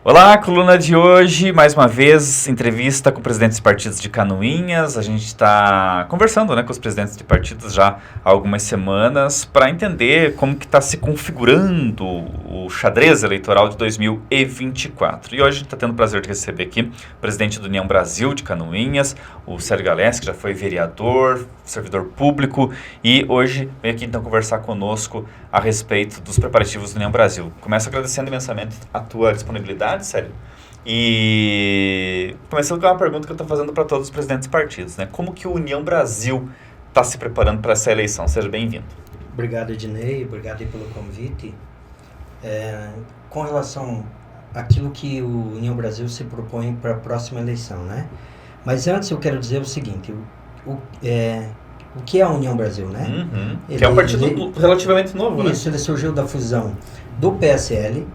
Olá, coluna de hoje, mais uma vez, entrevista com presidentes de partidos de Canoinhas. A gente está conversando, com os presidentes de partidos já há algumas semanas para entender como que está se configurando o xadrez eleitoral de 2024. E hoje a gente está tendo o prazer de receber aqui o presidente do União Brasil de Canoinhas, o Célio Galés, que já foi vereador, servidor público, e hoje veio aqui então conversar conosco a respeito dos preparativos do União Brasil. Começo agradecendo imensamente a tua disponibilidade, Célio, e começando com uma pergunta que eu estou fazendo para todos os presidentes de partidos, Como que o União Brasil está se preparando para essa eleição? Seja bem-vindo. Obrigado, Ednei, obrigado aí pelo convite. Com relação àquilo que o União Brasil se propõe para a próxima eleição, Mas antes eu quero dizer o seguinte, o que é a União Brasil, Que é um partido relativamente novo, Isso, ele surgiu da fusão do PSL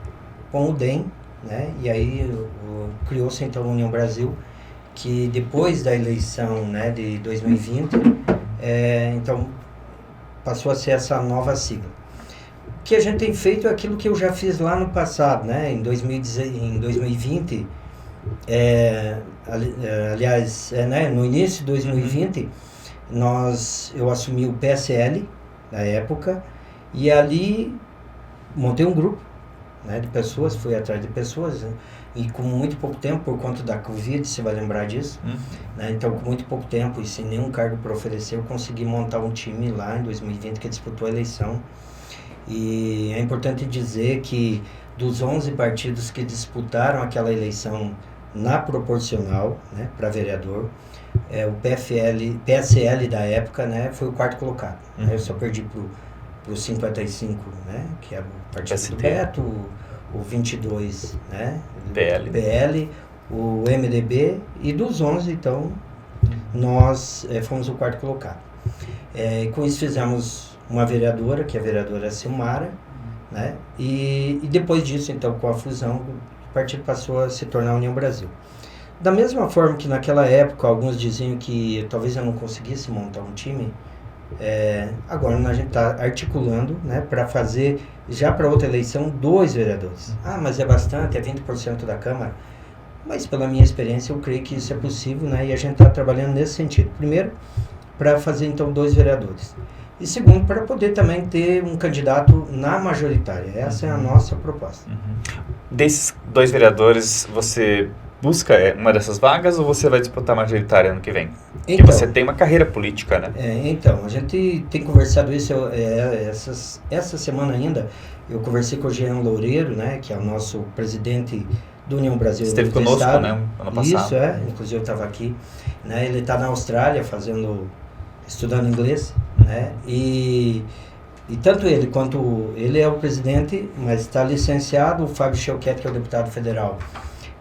com o DEM, E aí criou-se então a União Brasil, que depois da eleição, de 2020, então passou a ser essa nova sigla. O que a gente tem feito é aquilo que eu já fiz lá no passado, em 2020, aliás, no início de 2020, eu assumi o PSL na época, e ali montei um grupo de pessoas, fui atrás de pessoas, e com muito pouco tempo, por conta da Covid, você vai lembrar disso, então com muito pouco tempo e sem nenhum cargo para oferecer, eu consegui montar um time lá em 2020 que disputou a eleição. E é importante dizer que dos 11 partidos que disputaram aquela eleição na proporcional, para vereador, o PSL da época, foi o quarto colocado. Eu só perdi para o 55, que é o partido PST. do Beto, o 22, PL, o MDB, e dos 11, então, nós fomos o quarto colocado. Com isso fizemos uma vereadora, que é a vereadora Silmara, e depois disso, então, com a fusão, o partido passou a se tornar a União Brasil. Da mesma forma que naquela época alguns diziam que talvez eu não conseguisse montar um time, agora a gente está articulando para fazer, já para outra eleição, 2 vereadores. Mas é bastante, é 20% da Câmara. Mas pela minha experiência eu creio que isso é possível, e a gente está trabalhando nesse sentido. Primeiro, para fazer então 2 vereadores. E segundo, para poder também ter um candidato na majoritária. Essa é a nossa proposta. Desses 2 vereadores, você busca uma dessas vagas ou você vai disputar a majoritária ano que vem? Porque você tem uma carreira política, Então, a gente tem conversado isso, essa semana ainda, eu conversei com o Jean Loureiro, que é o nosso presidente do União Brasil. Esteve conosco, ano passado. Isso, inclusive eu estava aqui, ele está na Austrália estudando inglês, e tanto ele quanto ele é o presidente, mas está licenciado, o Fábio Cheuquet, que é o deputado federal.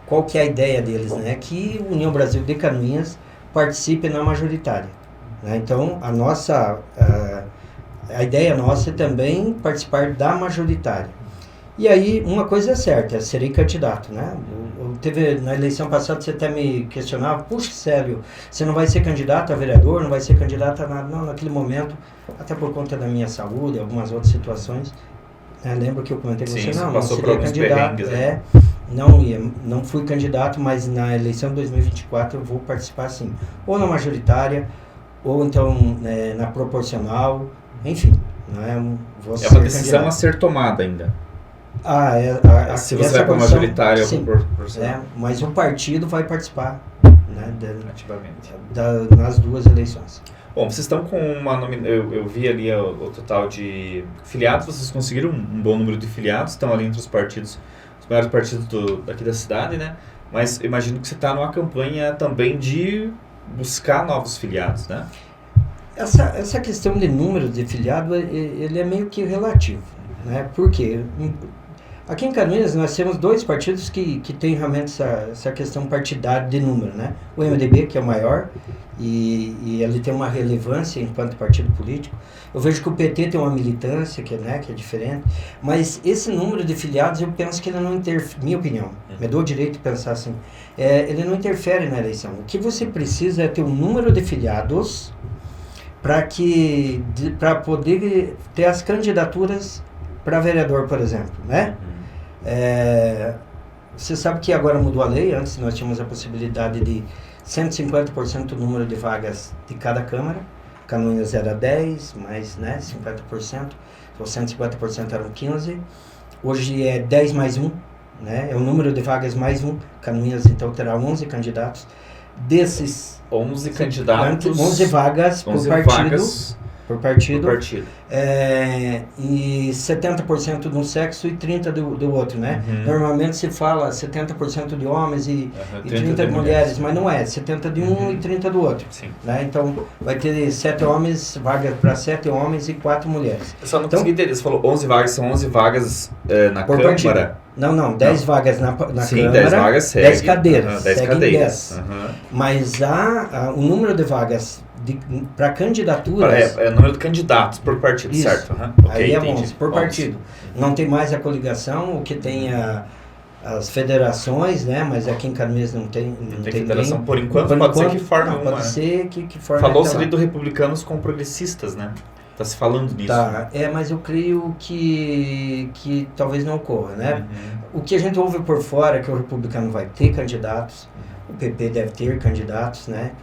Qual que é a ideia deles, Que o União Brasil de Canoinhas participe na majoritária, Então, a ideia nossa é também participar da majoritária. E aí, uma coisa é certa, serei candidato, na eleição passada você até me questionava, puxa, Célio, você não vai ser candidato a vereador, não vai ser candidato a nada. Não, naquele momento, até por conta da minha saúde, algumas outras situações, lembro que eu comentei com você, não seria candidato, não fui candidato, mas na eleição de 2024 eu vou participar sim, ou na majoritária, ou então na proporcional, enfim, vou ser uma decisão candidato. A ser tomada ainda. Se você vai para a majoritária ou para proporcional. Mas o partido vai participar ativamente nas 2 eleições. Bom, vocês estão com eu vi ali o total de filiados, vocês conseguiram um bom número de filiados, estão ali entre os partidos, os maiores partidos daqui da cidade, Mas eu imagino que você está numa campanha também de buscar novos filiados, Essa questão de número de filiado, ele é meio que relativo, Por quê? Aqui em Canoinhas nós temos 2 partidos que têm realmente essa questão partidária de número, O MDB, que é o maior, e ele tem uma relevância enquanto partido político. Eu vejo que o PT tem uma militância que é diferente, mas esse número de filiados eu penso que ele não interfere, minha opinião, me dou o direito de pensar assim, ele não interfere na eleição. O que você precisa é ter um número de filiados para poder ter as candidaturas para vereador, por exemplo, você sabe que agora mudou a lei, antes nós tínhamos a possibilidade de 150% do número de vagas de cada Câmara, Canoinhas era 10, mais 50%, então 150% eram 15, hoje é 10 mais 1, né? É o número de vagas mais 1, Canoinhas então terá 11 candidatos, desses 11 candidatos, 11 vagas 11 por partido. vagas Por partido. por partido. E 70% de um sexo e 30% do outro, né? Normalmente se fala 70% de homens e 30% de mulheres, mas não é, 70% de um e 30% do outro. Sim. Né? Então vai ter 7 homens, vaga para 7 homens e 4 mulheres. Eu só não consegui entender, você falou 11 vagas, são 11 vagas na por Câmara? Partido. Não, 10 vagas na Sim, Câmara, 10 vagas segue. 10 cadeiras, 10 seguem cadeiras. 10. Mas o número de vagas para candidaturas... É o número de candidatos por partido, isso. Certo? Aí é 11 por 11. partido. Não tem mais a coligação, o que tem as federações, né? Mas aqui em Canoinhas não tem federação nem, por enquanto, pode ser que forme uma. Pode ser que forme. Falou-se ali do republicanos com progressistas, né? Tá se falando nisso. Tá, mas eu creio que talvez não ocorra, né? O que a gente ouve por fora é que o republicano vai ter candidatos, o PP deve ter candidatos, né?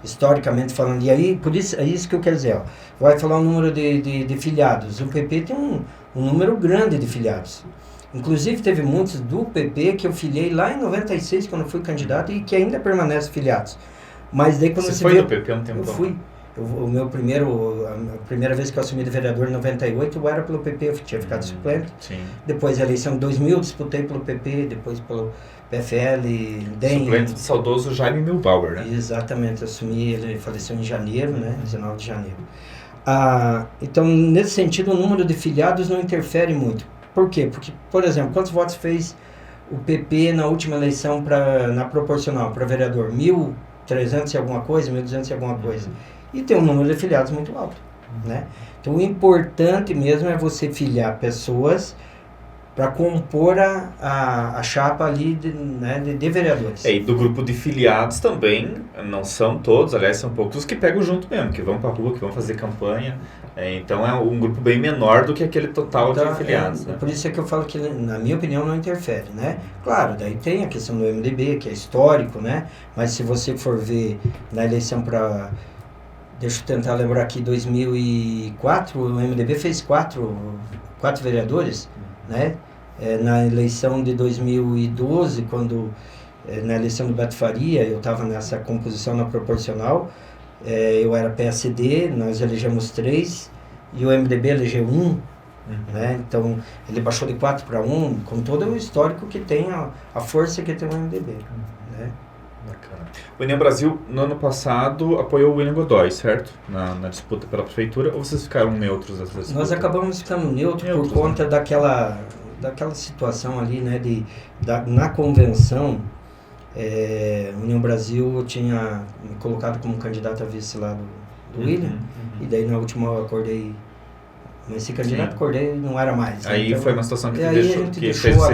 Historicamente falando, e aí, por isso, é isso que eu quero dizer, ó. Vai falar o número de filiados. O PP tem um número grande de filiados. Inclusive, teve muitos do PP que eu filiei lá em 96, quando eu fui candidato, e que ainda permanecem filiados. Mas daí quando você foi do PP há um tempo? Eu fui. A primeira vez que eu assumi de vereador em 98, eu era pelo PP, eu tinha ficado suplente. Sim. Depois a eleição de 2000, disputei pelo PP, depois pelo PFL, DEM. Suplente do saudoso Jaime Milbauer, né? Exatamente, eu assumi, ele faleceu em janeiro, né? 19 de janeiro. Então, nesse sentido, o número de filiados não interfere muito. Por quê? Porque, por exemplo, quantos votos fez o PP na última eleição na proporcional para vereador? 1.300 e alguma coisa, 1.200 e alguma coisa. E tem um número de filiados muito alto, né? Então, o importante mesmo é você filiar pessoas para compor a chapa ali de vereadores. E do grupo de filiados também, não são todos, aliás, são poucos os que pegam junto mesmo, que vão para a rua, que vão fazer campanha. Então, é um grupo bem menor do que aquele total de filiados. Né? Por isso é que eu falo que, na minha opinião, não interfere, né? Claro, daí tem a questão do MDB, que é histórico, né? Mas se você for ver na eleição para... Deixa eu tentar lembrar aqui, 2004, o MDB fez quatro vereadores, né? Na eleição de 2012, na eleição do Beto Faria, eu estava nessa composição na proporcional, eu era PSD, nós elegemos 3, e o MDB elegeu 1, né? Então, ele baixou de 4 para 1, com todo o histórico que tem, a força que tem o MDB, né? Bacana. O União Brasil, no ano passado, apoiou o William Godoy, certo? Na disputa pela prefeitura, ou vocês ficaram neutros nessa disputa? Nós acabamos ficando neutros por conta, né, daquela situação ali, né, na convenção, União Brasil tinha me colocado como candidato a vice lá do William, e daí na última eu acordei, mas esse candidato acordei não era mais. Aí então, foi uma situação que deixou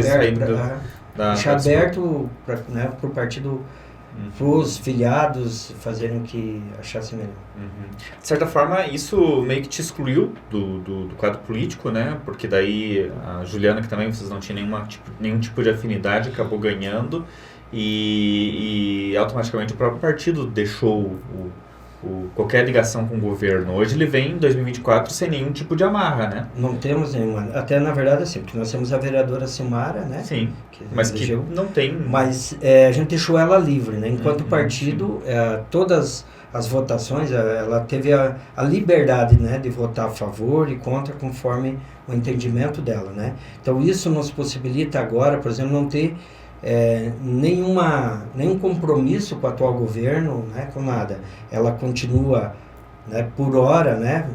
aberto para o partido, para os filiados fazerem o que achassem melhor. De certa forma, isso meio que te excluiu do quadro político, né? Porque daí a Juliana, que também vocês não tinham nenhum tipo de afinidade, acabou ganhando e automaticamente o próprio partido deixou qualquer ligação com o governo. Hoje ele vem em 2024 sem nenhum tipo de amarra, né? Não temos nenhuma. Até na verdade assim, porque nós temos a vereadora Silmara, né? Sim, mas elegeu, que não tem... Mas a gente deixou ela livre, né? Enquanto partido, todas as votações, ela teve a liberdade, né, de votar a favor e contra conforme o entendimento dela, né? Então isso nos possibilita agora, por exemplo, não ter nenhum compromisso com o atual governo, né, com nada. Ela continua, né, por hora, né,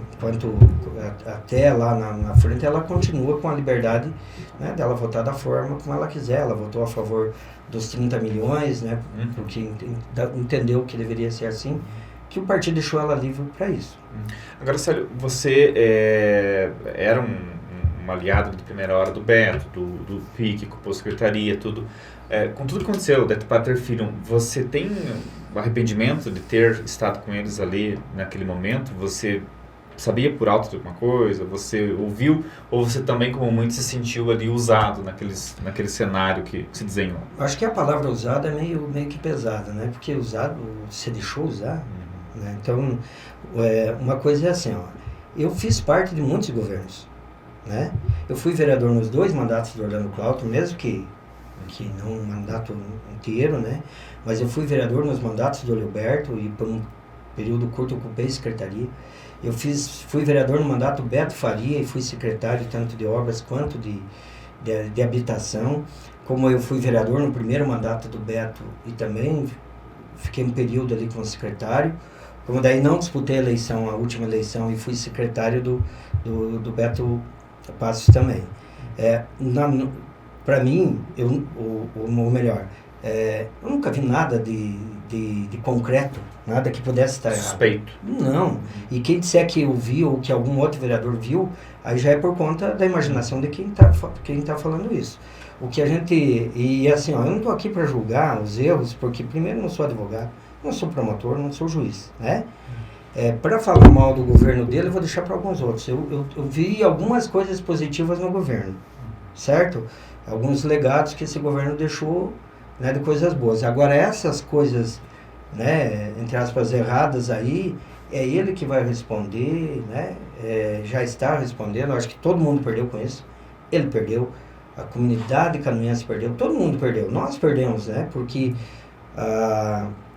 até lá na frente, ela continua com a liberdade, né, dela votar da forma como ela quiser. Ela votou a favor dos 30 milhões, né, porque entendeu que deveria ser assim, que o partido deixou ela livre para isso. Agora, Célio, você era um aliado de primeira hora do Beto, do PIC, com a secretaria, tudo. Com tudo que aconteceu, da Pater Filho, você tem arrependimento de ter estado com eles ali naquele momento? Você sabia por alto de alguma coisa? Você ouviu? Ou você também, como muito, se sentiu ali usado naquele cenário que se desenhou? Acho que a palavra usada é meio que pesada, né? Porque usado, você deixou usar, né? Então, uma coisa é assim, ó, eu fiz parte de muitos governos, né? Eu fui vereador nos 2 mandatos do Orlando Cláudio, mesmo que não um mandato inteiro, né? Mas eu fui vereador nos mandatos do Leoberto e por um período curto ocupei secretaria. Fui vereador no mandato do Beto Faria e fui secretário tanto de obras quanto de habitação. Como eu fui vereador no primeiro mandato do Beto e também fiquei um período ali como secretário. Como daí não disputei a última eleição e fui secretário do Beto Passos também. Para mim, ou melhor, eu nunca vi nada de concreto, nada que pudesse estar errado. Suspeito. Não. E quem disser que eu vi ou que algum outro vereador viu, aí já é por conta da imaginação de quem tá falando isso. O que a gente... E assim, ó, eu não estou aqui para julgar os erros, porque primeiro eu não sou advogado, não sou promotor, não sou juiz, né? Para falar mal do governo dele, eu vou deixar para alguns outros. Eu vi algumas coisas positivas no governo, certo? Alguns legados que esse governo deixou, né, de coisas boas. Agora, essas coisas, né, entre aspas, erradas aí, é ele que vai responder, né? Já está respondendo, acho que todo mundo perdeu com isso. Ele perdeu, a comunidade canoense perdeu, todo mundo perdeu. Nós perdemos, né? Porque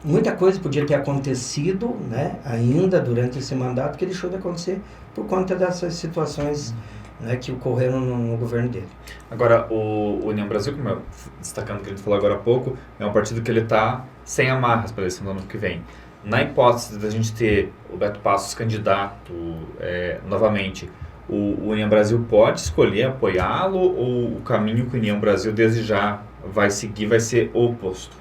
muita coisa podia ter acontecido, né, ainda durante esse mandato que deixou de acontecer por conta dessas situações, né, que ocorreram no governo dele. Agora, o União Brasil, como eu destacando o que a gente falou agora há pouco, é um partido que ele está sem amarras para a eleição do ano que vem. Na hipótese da gente ter o Beto Passos candidato novamente, o União Brasil pode escolher apoiá-lo ou o caminho que o União Brasil desde já vai seguir vai ser oposto?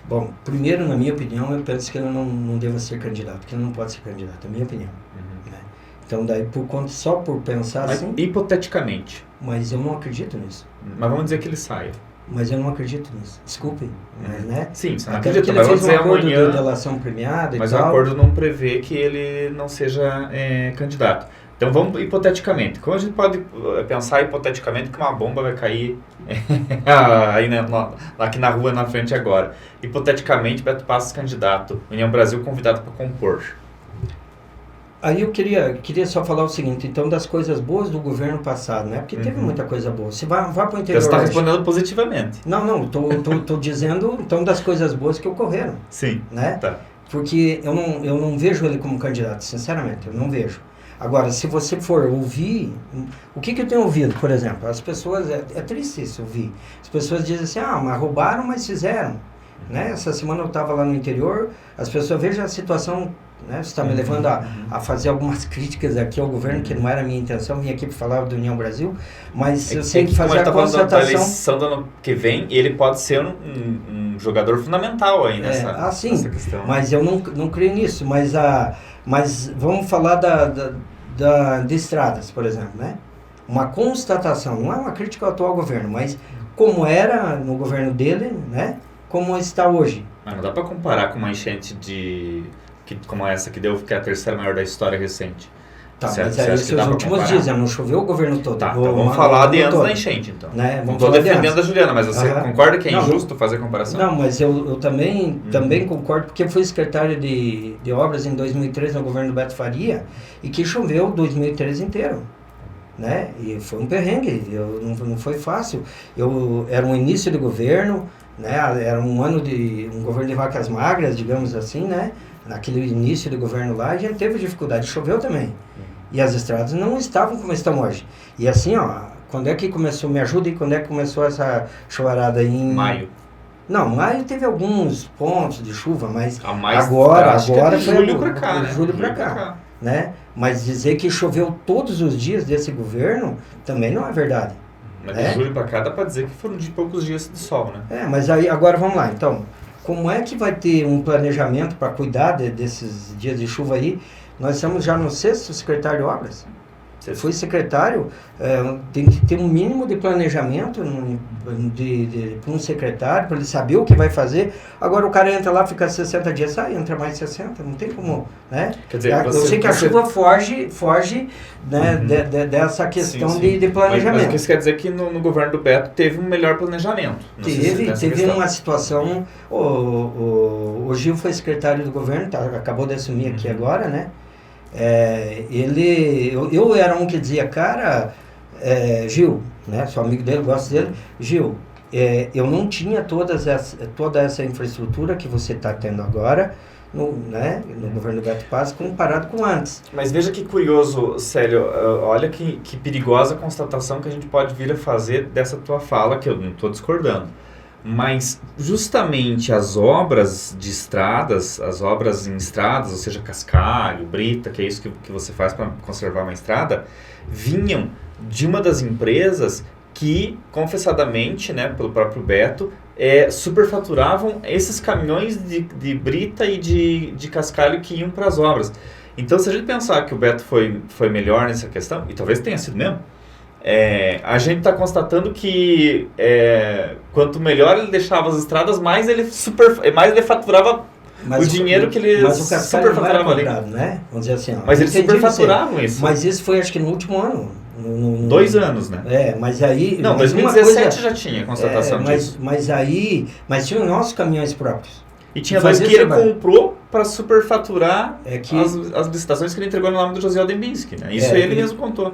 Bom, primeiro, na minha opinião, eu penso que ele não deva ser candidato, que ele não pode ser candidato, é a minha opinião. Né? Então, daí, só por pensar mas, assim... hipoteticamente. Mas eu não acredito nisso. Mas vamos dizer que ele saia. Mas eu não acredito nisso. Desculpe, mas, né? Sim, você não até acredita, porque ele mas fez um acordo amanhã, de delação premiada e mas tal. o acordo não prevê que ele não seja candidato. Então vamos hipoteticamente. Como a gente pode pensar hipoteticamente que uma bomba vai cair aí aqui na rua na frente agora? Hipoteticamente, Beto Passos candidato, União Brasil convidado para compor. Aí eu queria só falar o seguinte, então, das coisas boas do governo passado, né? Porque teve muita coisa boa. Você vai para o interior... Você está respondendo positivamente. Não, tô dizendo, então, das coisas boas que ocorreram. Sim, né? Tá. Porque eu não vejo ele como candidato, sinceramente, eu não vejo. Agora, se você for ouvir, o que eu tenho ouvido, por exemplo? As pessoas, é triste isso ouvir. As pessoas dizem assim, mas roubaram, mas fizeram. Né? Essa semana eu estava lá no interior, as pessoas vejam a situação, né? Você está me levando a fazer algumas críticas aqui ao governo, que não era a minha intenção, vim aqui para falar do União Brasil, mas eu sei que fazer a constatação... Da eleição do ano que vem, ele pode ser um jogador fundamental aí nessa questão. Mas eu não creio nisso, mas vamos falar de estradas, por exemplo, né? Uma constatação, não é uma crítica ao atual governo, mas como era no governo dele, né? Como está hoje. Mas não dá para comparar com uma enchente como essa que deu, que é a terceira maior da história recente. Tá, mas é isso os últimos dias, não choveu o governo todo. Tá, então vamos falar de antes da enchente, então. Né? Não estou defendendo a Juliana, mas você concorda que é injusto fazer comparação? Não, mas eu também concordo, porque eu fui secretário de obras em 2013 no governo do Beto Faria, e que choveu 2013 inteiro. Né? E foi um perrengue, não foi fácil. Era um início de governo, né? Era um governo de vacas magras, digamos assim, né? Naquele início de governo lá, a gente teve dificuldade, choveu também. E as estradas não estavam como estão hoje. E assim, quando é que começou, me ajuda, e quando é que começou essa chuvarada aí em... Maio. Não, maio teve alguns pontos de chuva, mas agora foi julho para cá, né? Julho para cá, né? Mas dizer que choveu todos os dias desse governo também não é verdade. Mas de julho para cá dá para dizer que foram de poucos dias de sol, né? Mas aí agora vamos lá, então, como é que vai ter um planejamento para cuidar desses dias de chuva aí? Nós estamos já no 6º secretário de obras, Você foi secretário, tem que ter um mínimo de planejamento para um secretário, para ele saber o que vai fazer. Agora o cara entra lá, fica 60 dias, sai, entra mais 60, não tem como, né? Quer dizer, eu sei que a chuva foge né, dessa questão de planejamento. Mas isso quer dizer que no governo do Beto teve um melhor planejamento. Teve uma situação, o Gil foi secretário do governo, acabou de assumir aqui agora, né? Eu era um que dizia, cara, Gil, né, sou amigo dele, gosto dele, Gil, eu não tinha toda essa infraestrutura que você está tendo agora no governo do Beto Passos comparado com antes. Mas veja que curioso, Célio, olha que perigosa constatação que a gente pode vir a fazer dessa tua fala, que eu não estou discordando. Mas justamente as obras de estradas, as obras em estradas, ou seja, cascalho, brita, que é isso que você faz para conservar uma estrada, vinham de uma das empresas que, confessadamente, né, pelo próprio Beto, superfaturavam esses caminhões de brita e de cascalho que iam para as obras. Então, se a gente pensar que o Beto foi melhor nessa questão, e talvez tenha sido mesmo, a gente está constatando que quanto melhor ele deixava as estradas, mais ele faturava o dinheiro que ele superfaturava ali. Né? Vamos dizer assim, mas eles superfaturavam isso. Mas isso foi, acho que no último ano. 2 anos, né? Mas aí... Não, 2017 já tinha constatação disso. Mas tinha os nossos caminhões próprios. E tinha 2 que ele comprou para superfaturar as licitações que ele entregou no nome do José Dembinski, né? Isso ele mesmo contou.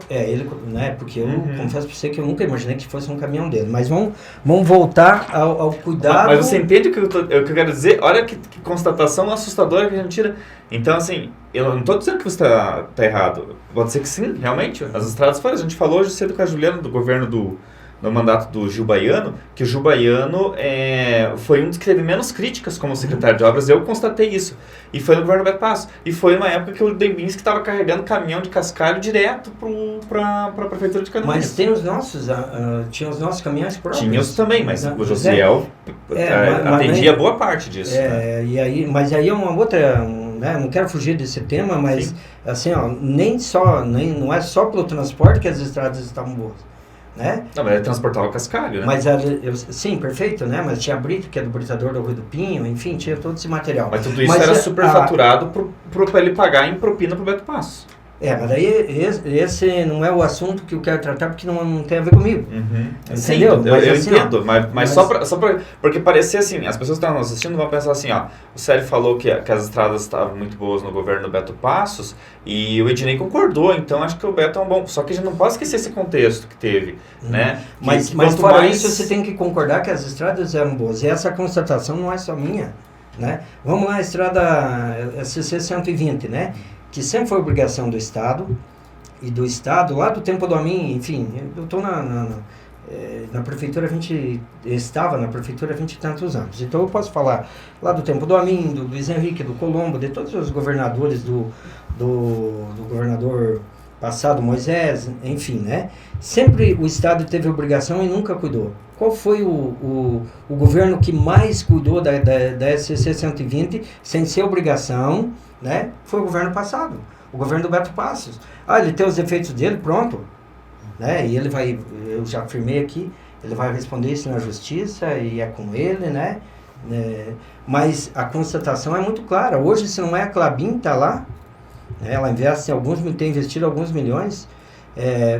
Né? Porque eu confesso para você que eu nunca imaginei que fosse um caminhão dele. Mas vamos voltar ao cuidado... Mas você entende o que eu quero dizer? Olha que constatação assustadora que a gente tira. Então, assim, eu não estou dizendo que você está errado. Pode ser que sim, realmente. As estradas foram... A gente falou hoje cedo com a Juliana do governo no mandato do Gil Baiano, que o Gil Baiano foi um dos que teve menos críticas como secretário de obras. Eu constatei isso. E foi no governo do Beto Passos. E foi uma época que o Dembinski estava carregando caminhão de cascalho direto para a prefeitura de Canoinhas. Mas tem tinha os nossos caminhões próprios. Tinha os também, mas o Josiel atendia boa parte disso. Né? Mas aí é uma outra... não quero fugir desse tema, mas sim. Assim, não é só pelo transporte que as estradas estavam boas. Né? Não, mas ele transportava cascalho, né? Mas sim, perfeito, né? Mas tinha a brita, que é do britador do Rui do Pinho, enfim, tinha todo esse material. Mas tudo isso era superfaturado para ele pagar em propina pro Beto Passos. Mas daí esse não é o assunto que eu quero tratar, porque não tem a ver comigo. Entendeu? Sim, eu entendo, mas só pra... Porque parecia assim, as pessoas que estão assistindo vão pensar assim, o Célio falou que as estradas estavam muito boas no governo do Beto Passos, e o Ednei concordou, então acho que o Beto é um bom... Só que a gente não pode esquecer esse contexto que teve, né? Mas fora isso, você tem que concordar que as estradas eram boas, e essa constatação não é só minha, né? Vamos lá, a estrada SC 120, né? Que sempre foi obrigação do Estado, e do Estado, lá do tempo do Amin, enfim, eu estou na prefeitura, estava na prefeitura há 20 e tantos anos, então eu posso falar lá do tempo do Amin, do Luiz Henrique, do Colombo, de todos os governadores, do governador passado, Moisés, enfim, né? Sempre o Estado teve obrigação e nunca cuidou. Qual foi o governo que mais cuidou da SCC 120 sem ser obrigação, né? Foi o governo passado, o governo do Beto Passos. Ele tem os defeitos dele, pronto, né? E ele vai, eu já afirmei aqui, ele vai responder isso na justiça e é com ele, né? Mas a constatação é muito clara. Hoje, se não é a Klabin tá lá, né? Ela tem investido alguns milhões,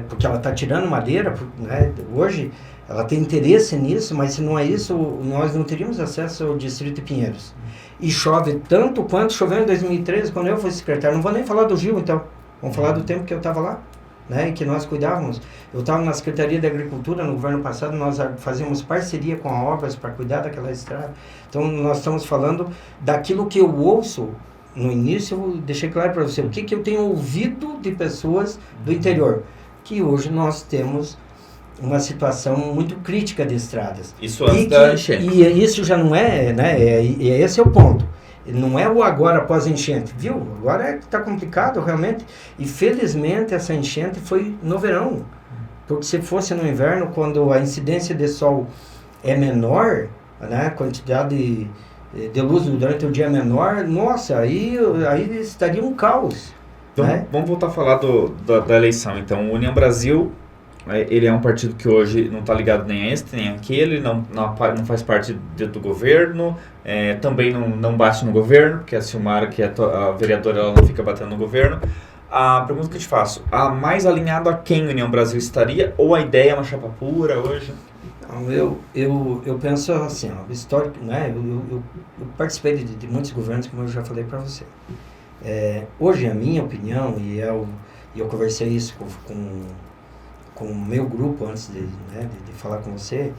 porque ela está tirando madeira, né? Hoje ela tem interesse nisso, mas se não é isso, nós não teríamos acesso ao distrito de Pinheiros. E chove tanto quanto choveu em 2013, quando eu fui secretário. Não vou nem falar do Gil, então. Vamos falar do tempo que eu estava lá, né? E que nós cuidávamos. Eu estava na Secretaria da Agricultura, no governo passado, nós fazíamos parceria com a Obras para cuidar daquela estrada. Então, nós estamos falando daquilo que eu ouço. No início, eu deixei claro para você o que eu tenho ouvido de pessoas do interior. Que hoje nós temos uma situação muito crítica de estradas. Isso antes da enchente. E isso já não é, né? Esse é o ponto. Não é o agora após a enchente, viu? Agora está complicado realmente. E felizmente essa enchente foi no verão. Porque se fosse no inverno, quando a incidência de sol é menor, né? A quantidade de luz durante o dia é menor, nossa, aí estaria um caos. Então, né? vamos voltar a falar da eleição. Então, o União Brasil, ele é um partido que hoje não está ligado nem a este, nem àquele, não faz parte do governo, também não bate no governo, porque a Silmara, que é a vereadora, ela não fica batendo no governo. A pergunta que eu te faço, mais alinhado a quem a União Brasil estaria, ou a ideia é uma chapa pura hoje? Eu penso assim, ó, histórico, né? Eu participei de muitos governos, como eu já falei para você. Hoje, a minha opinião, e eu conversei isso com o meu grupo antes de falar com você,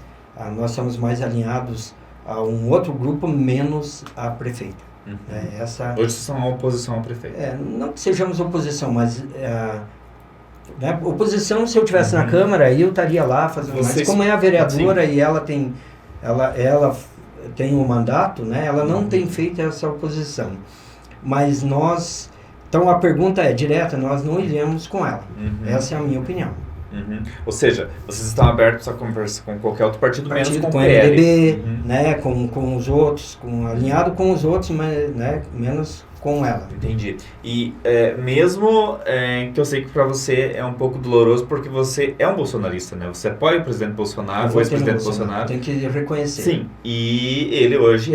nós estamos mais alinhados a um outro grupo, menos a prefeita. Uhum. Hoje vocês são a oposição ao prefeito. Não que sejamos oposição, mas oposição, se eu estivesse na Câmara, eu estaria lá fazendo. Mas como é a vereadora, sim, e ela tem um mandato, né? Ela não tem feito essa oposição. Mas nós... Então a pergunta é direta, nós não iremos com ela. Essa é a minha opinião. Ou seja, vocês estão abertos a conversar com qualquer outro partido menos com o MDB, né, com os outros, alinhado com os outros, mas, né, menos com ela. Entendi. E mesmo que eu sei que para você é um pouco doloroso, porque você é um bolsonarista, né? Você apoia o presidente Bolsonaro, o ex-presidente Bolsonaro. Tem que reconhecer. Sim. E ele hoje,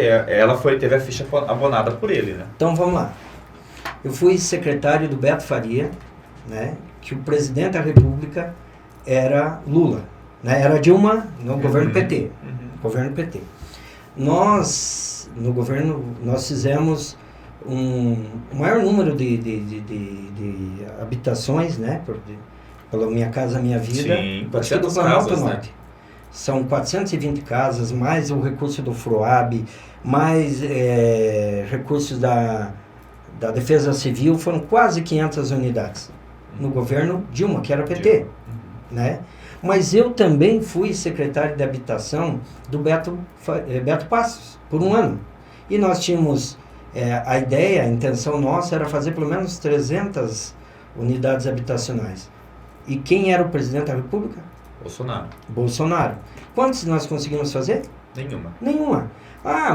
teve a ficha abonada por ele, né? Então vamos lá. Eu fui secretário do Beto Faria, né? Que o presidente da República era Lula, né? Era Dilma no governo PT. Governo PT. Nós, no governo, nós fizemos o maior número de habitações, né? Pela Minha Casa Minha Vida. Sim, 400 casas, né? São 420 casas, mais o recurso do FROAB, mais recursos da Defesa Civil, foram quase 500 unidades. No governo Dilma, que era PT, né? Mas eu também fui secretário de habitação do Beto Passos, por um ano. E nós tínhamos, a intenção nossa era fazer pelo menos 300 unidades habitacionais. E quem era o presidente da República? Bolsonaro. Quantos nós conseguimos fazer? Nenhuma.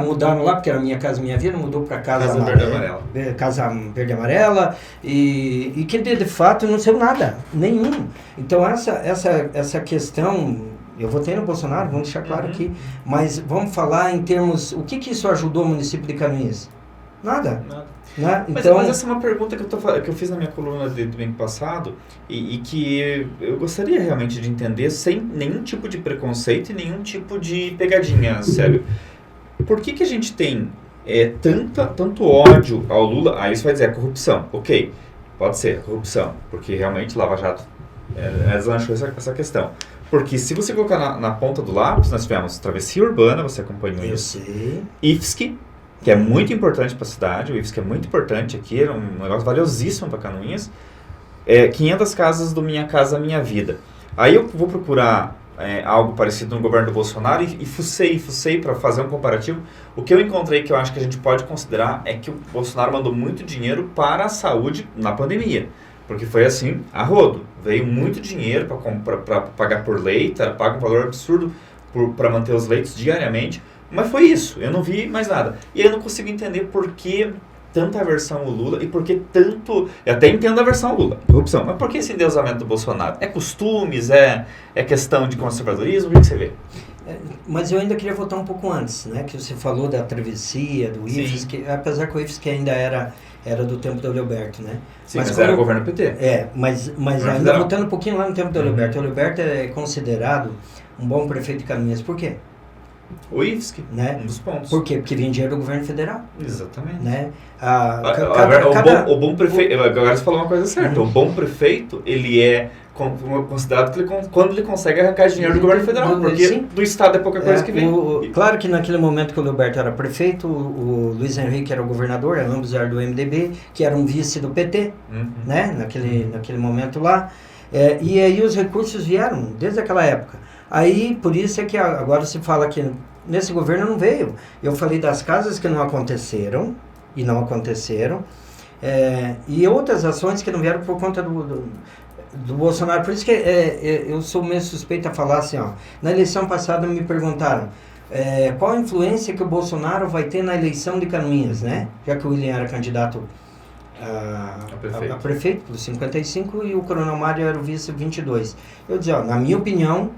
Mudaram lá, porque era Minha Casa Minha Vida, mudou para Casa Verde e Amarela. Casa Verde e Amarela, e que de fato não saiu nada, nenhum. Então essa questão, eu votei no Bolsonaro, vamos deixar claro aqui, mas vamos falar em termos, o que isso ajudou o município de Canoinhas? Nada. Né? Mas essa é uma pergunta que eu fiz na minha coluna do domingo passado e que eu gostaria realmente de entender sem nenhum tipo de preconceito e nenhum tipo de pegadinha, sério. Por que a gente tem tanto ódio ao Lula? Aí você vai dizer, corrupção. Ok, pode ser, corrupção. Porque realmente Lava Jato deslanchou essa questão. Porque se você colocar na ponta do lápis, nós tivemos Travessia Urbana, você acompanhou isso. IFSC, que é muito importante para a cidade. O IFSC é muito importante aqui, é um negócio valiosíssimo para Canoinhas. 500 casas do Minha Casa Minha Vida. Aí eu vou procurar algo parecido no governo do Bolsonaro e fucei para fazer um comparativo. O que eu encontrei que eu acho que a gente pode considerar é que o Bolsonaro mandou muito dinheiro para a saúde na pandemia, porque foi assim, a rodo. Veio muito dinheiro para pagar por leito, paga um valor absurdo para manter os leitos diariamente, mas foi isso, eu não vi mais nada. E eu não consigo entender por que tanta aversão ao Lula e por que tanto... Eu até entendo a aversão ao Lula, corrupção, mas por que esse endeusamento do Bolsonaro? É costumes, é questão de conservadorismo? O que você vê? Mas eu ainda queria voltar um pouco antes, né? Que você falou da travessia, do IFSC, apesar que o IFSC ainda era do tempo do Leoberto, né? Sim, mas era o governo PT. Mas ainda voltando um pouquinho lá no tempo do Leoberto. O Leoberto é considerado um bom prefeito de Canoinhas. Por quê? O IFSC, né? Um dos pontos. Por quê? Porque vinha dinheiro do governo federal. Exatamente. Né? O bom prefeito, agora você falou uma coisa certa, o bom prefeito, ele é considerado quando ele consegue arrancar dinheiro do governo federal, porque do Estado é pouca coisa que vem. Claro que naquele momento que o Leoberto era prefeito, o Luiz Henrique era o governador, ambos eram do MDB, que era um vice do PT, né? Naquele momento lá. E aí os recursos vieram desde aquela época. Aí, por isso é que agora se fala que nesse governo não veio. Eu falei das casas que não aconteceram, e não aconteceram, e outras ações que não vieram por conta do Bolsonaro. Por isso que eu sou meio suspeito a falar assim, ó. Na eleição passada me perguntaram qual a influência que o Bolsonaro vai ter na eleição de Canoinhas, né? Já que o William era candidato a prefeito, pelo 55, e o Coronel Mário era o vice 22. Eu dizia, na minha opinião,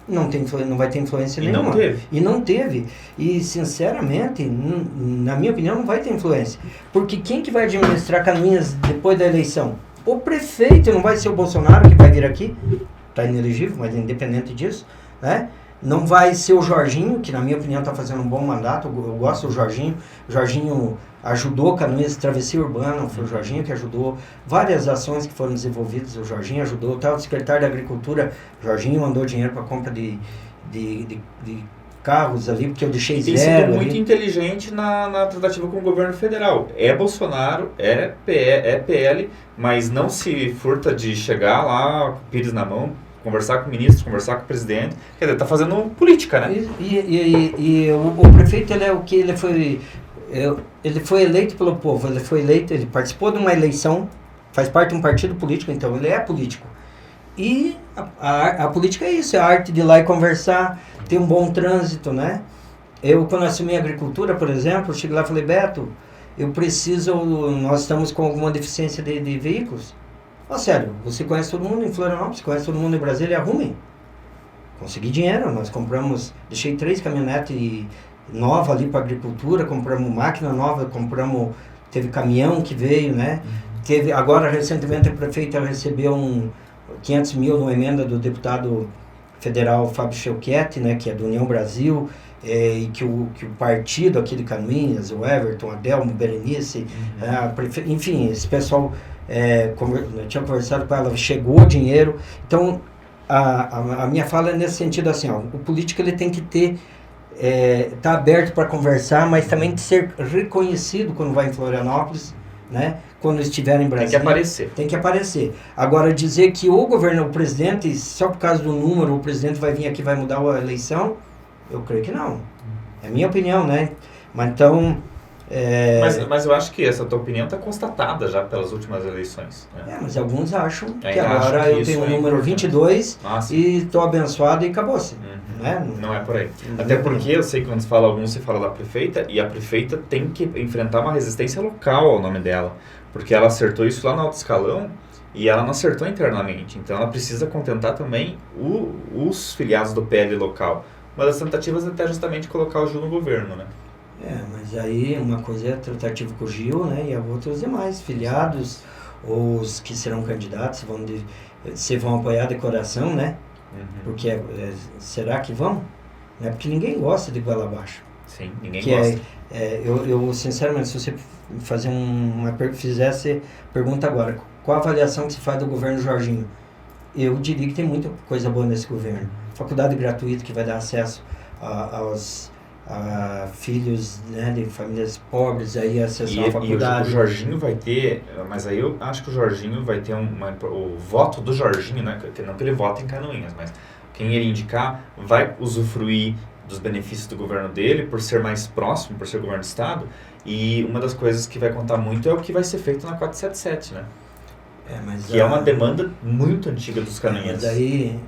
não vai ter influência nenhuma. E não teve. E, sinceramente, na minha opinião, não vai ter influência. Porque quem que vai administrar Canoinhas depois da eleição? O prefeito, não vai ser o Bolsonaro que vai vir aqui, está inelegível, mas independente disso, né? Não vai ser o Jorginho, que na minha opinião está fazendo um bom mandato, eu gosto do Jorginho. O Jorginho ajudou Canoinhas, Travessia Urbana, foi o Jorginho que ajudou. Várias ações que foram desenvolvidas, o Jorginho ajudou. O secretário da Agricultura, o Jorginho mandou dinheiro para compra de carros ali, porque eu deixei zero. Tem sido muito inteligente na tratativa com o governo federal. É Bolsonaro, é PL, mas não se furta de chegar lá, com o Pires na mão, conversar com o ministro, conversar com o presidente. Quer dizer, tá fazendo política, né? E o prefeito, ele é o que ele foi eleito pelo povo, ele participou de uma eleição, faz parte de um partido político, então ele é político. E a política é isso, é a arte de ir lá e conversar, ter um bom trânsito, né? Eu, quando assumi a agricultura, por exemplo, eu cheguei lá e falei, Beto, nós estamos com alguma deficiência de veículos. Sério, você conhece todo mundo em Florianópolis, conhece todo mundo em Brasília, arrumem. Consegui dinheiro, nós deixei 3 caminhonetes novas ali para agricultura, compramos máquina nova, teve caminhão que veio, né? Agora, recentemente, a prefeita recebeu 500 mil numa emenda do deputado federal Fábio Scheuquete, né, que é do União Brasil, e que o partido aqui de Canoinhas, o Everton, Adelmo, Berenice, enfim, esse pessoal, eu tinha conversado com ela, chegou o dinheiro. Então, a minha fala é nesse sentido assim, o político ele tem que tá aberto para conversar, mas também tem que ser reconhecido quando vai em Florianópolis, né? Quando estiver em Brasília. Tem que aparecer. Agora, dizer que o presidente, só por causa do número, o presidente vai vir aqui e vai mudar a eleição, eu creio que não. É a minha opinião, né? Mas então... Mas eu acho que essa tua opinião está constatada já pelas últimas eleições. Né? Mas alguns acham que agora eu tenho o número 22 e estou abençoado e acabou-se. Né? Não é por aí. Até porque eu sei que quando se fala alguns, se fala da prefeita, e a prefeita tem que enfrentar uma resistência local ao nome dela. Porque ela acertou isso lá no alto escalão e ela não acertou internamente. Então ela precisa contentar também os filiados do PL local. Uma das tentativas é até justamente colocar o Gil no governo, né? Mas aí uma coisa é a tratativa com o Gil, né? E a outra os demais filiados, ou os que serão candidatos, se vão apoiar de coração, né? Porque será que vão? Não é porque ninguém gosta de goela abaixo. Sim, ninguém gosta. Eu sinceramente, se você fizesse pergunta agora, qual a avaliação que se faz do governo Jorginho? Eu diria que tem muita coisa boa nesse governo. Faculdade gratuita que vai dar acesso aos filhos, né, de famílias pobres aí acessar a faculdade. E o Jorginho vai ter, mas aí eu acho que o Jorginho vai ter o voto do Jorginho, né, não que ele vote em Canoinhas, mas quem ele indicar vai usufruir dos benefícios do governo dele por ser mais próximo, por ser governo do estado. E uma das coisas que vai contar muito é o que vai ser feito na 477, né? Que é uma demanda muito antiga dos Canoinhas. Mas aí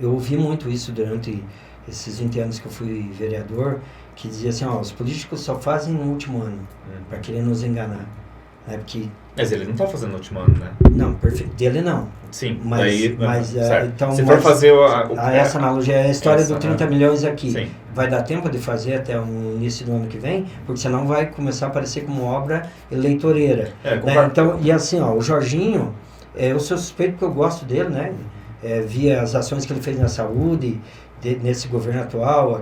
eu ouvi muito isso durante esses 20 anos que eu fui vereador, que dizia assim, os políticos só fazem no último ano, para querer nos enganar. Mas ele não está fazendo no último ano, né? Não, perfeito. Dele não. Sim, mas então, se for fazer essa analogia, a história do 30 milhões aqui, sim. Vai dar tempo de fazer até o início do ano que vem, porque senão vai começar a aparecer como obra eleitoreira. Né? Então, e assim, o Jorginho, eu sou suspeito porque eu gosto dele, né? Via as ações que ele fez na saúde, nesse governo atual,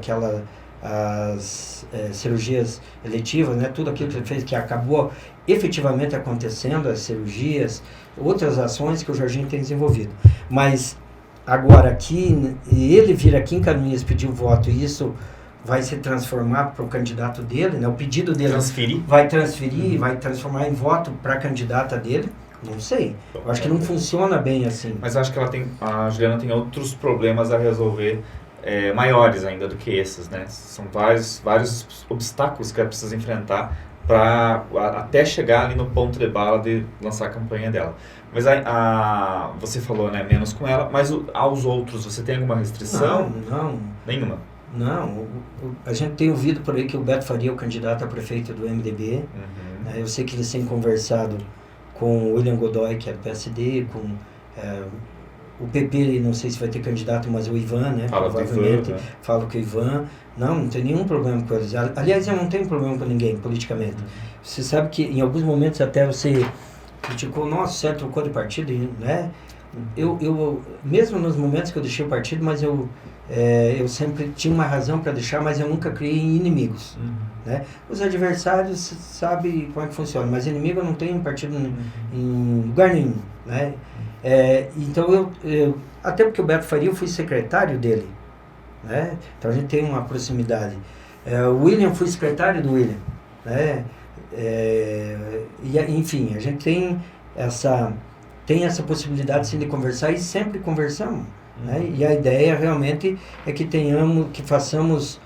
as cirurgias eletivas, né? Tudo aquilo que ele fez que acabou efetivamente acontecendo, as cirurgias, outras ações que o Jorginho tem desenvolvido. Mas agora aqui, ele vir aqui em Canoinhas pedir o voto e isso vai se transformar para o candidato dele, né? O pedido dele vai transformar em voto para a candidata dele. Não sei. Eu acho que não funciona bem assim. Mas eu acho que a Juliana tem outros problemas a resolver, maiores ainda do que esses, né? São vários obstáculos que ela precisa enfrentar para até chegar ali no ponto de bala de lançar a campanha dela. Mas você falou, né, menos com ela, mas aos outros, você tem alguma restrição? Não. Nenhuma? Não. A gente tem ouvido por aí que o Beto Faria é o candidato a prefeito do MDB. né? Eu sei que eles têm conversado com o William Godoy, que é do PSD, com o PP, não sei se vai ter candidato, mas o Ivan, né? Provavelmente. Falo que o Ivan. Não tem nenhum problema com eles. Aliás, eu não tenho problema com ninguém, politicamente. Você sabe que em alguns momentos até você criticou, nossa, você trocou de partido, né? Eu mesmo nos momentos que eu deixei o partido, mas eu sempre tinha uma razão para deixar, mas eu nunca criei inimigos, né? Os adversários sabem como é que funciona, mas inimigo eu não tenho partido em lugar nenhum, né? Então até porque o Beto Faria, eu fui secretário dele, né? Então a gente tem uma proximidade. O William, fui secretário do William, né? Enfim, a gente tem essa possibilidade sim, de conversar e sempre conversamos, né? E a ideia realmente é que façamos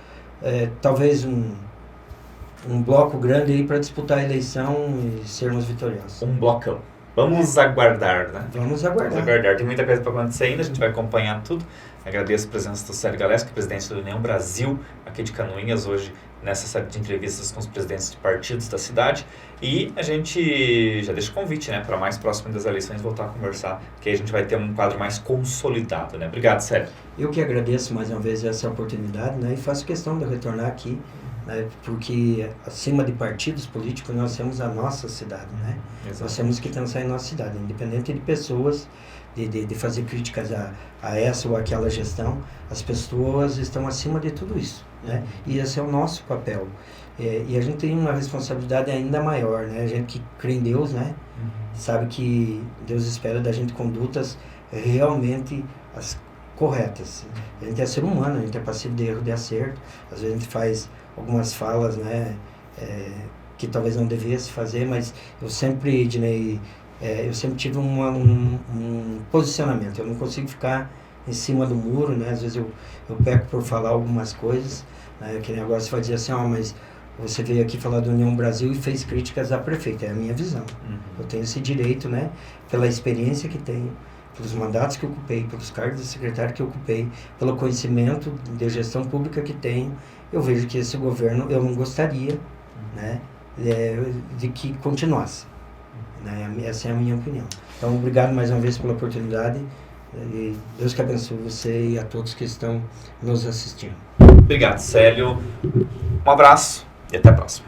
talvez um bloco grande aí para disputar a eleição e sermos vitoriosos. Um blocão. Vamos aguardar, né? Vamos aguardar. Tem muita coisa para acontecer ainda, a gente vai acompanhar tudo. Agradeço a presença do Célio Galeski, presidente do União Brasil, aqui de Canoinhas, hoje nessa série de entrevistas com os presidentes de partidos da cidade. E a gente já deixa o convite, né, para mais próximo das eleições voltar a conversar, que aí a gente vai ter um quadro mais consolidado, né? Obrigado, Célio. Eu que agradeço mais uma vez essa oportunidade, né, e faço questão de retornar aqui, né, porque acima de partidos políticos nós temos a nossa cidade, né? Exato. Nós temos que pensar em nossa cidade, independente de pessoas, de fazer críticas a essa ou aquela gestão, as pessoas estão acima de tudo isso, né? E esse é o nosso papel. E a gente tem uma responsabilidade ainda maior, né? A gente que crê em Deus, né? Sabe que Deus espera da gente condutas realmente as corretas. A gente é ser humano, a gente é passivo de erro, de acerto. Às vezes a gente faz algumas falas, né? Que talvez não devesse fazer, mas eu sempre, Ednei, eu sempre tive um posicionamento. Eu não consigo ficar em cima do muro, né? Às vezes eu peco por falar algumas coisas, né? Que nem agora você vai dizer assim, mas você veio aqui falar do União Brasil e fez críticas à prefeita. É a minha visão. Eu tenho esse direito, né? Pela experiência que tenho, pelos mandatos que eu ocupei, pelos cargos de secretário que eu ocupei, pelo conhecimento de gestão pública que tenho. Eu vejo que esse governo, eu não gostaria, né? De que continuasse. Né? Essa é a minha opinião. Então, obrigado mais uma vez pela oportunidade. E Deus que abençoe você e a todos que estão nos assistindo. Obrigado, Célio. Um abraço e até a próxima.